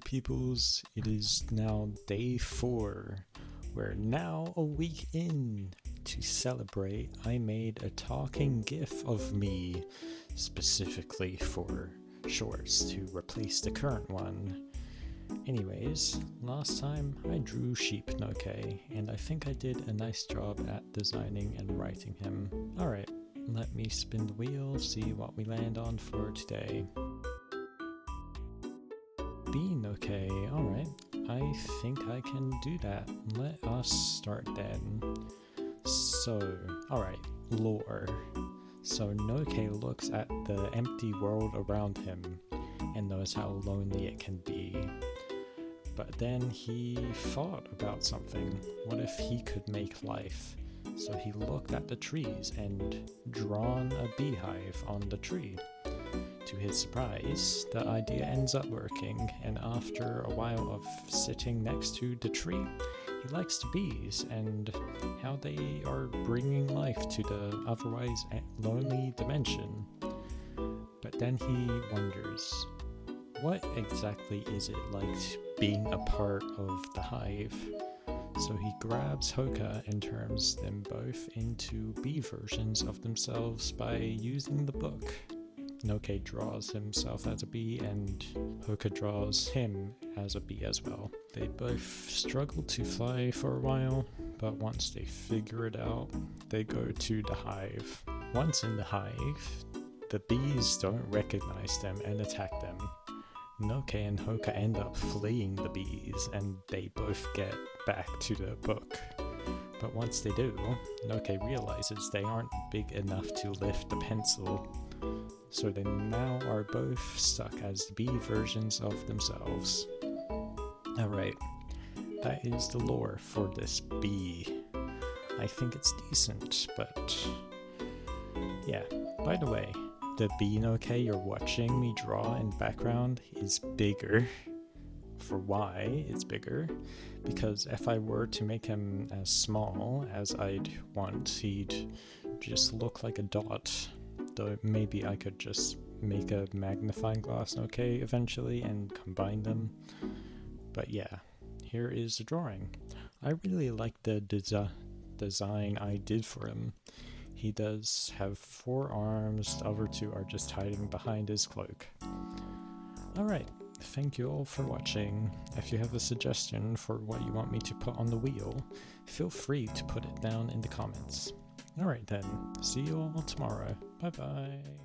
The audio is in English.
peoples, it is now day 4. We're now a week in. To celebrate, I made a talking gif of me, specifically for shorts to replace the current one. Anyways, last time I drew Sheep Nokay, and I think I did a nice job at designing and writing him. Alright, let me spin the wheel, see what we land on for today. B Nokay, alright, I think I can do that. Let us start then. So, alright, lore. So Nokay looks at the empty world around him and knows how lonely it can be. But then he thought about something. What if he could make life? So he looked at the trees and drawn a beehive on the tree. To his surprise, the idea ends up working, and after a while of sitting next to the tree, he likes the bees and how they are bringing life to the otherwise lonely dimension. But then he wonders, what exactly is it like being a part of the hive? So he grabs Hoka and turns them both into bee versions of themselves by using the book. Nokay draws himself as a bee and Hoka draws him as a bee as well. They both struggle to fly for a while, but once they figure it out, they go to the hive. Once in the hive, the bees don't recognize them and attack them. Nokay and Hoka end up fleeing the bees and they both get back to the book. But once they do, Nokay realizes they aren't big enough to lift the pencil. So they now are both stuck as the bee versions of themselves. Alright, that is the lore for this bee. I think it's decent, but yeah. By the way, the bee Nokay you're watching me draw in background is bigger. For why it's bigger? Because if I were to make him as small as I'd want, he'd just look like a dot. Though maybe I could just make a magnifying glass Nokay eventually and combine them. But yeah, here is the drawing. I really like the design I did for him. He does have 4 arms, the other 2 are just hiding behind his cloak. Alright, thank you all for watching. If you have a suggestion for what you want me to put on the wheel, feel free to put it down in the comments. Alright then, see you all tomorrow. Bye bye.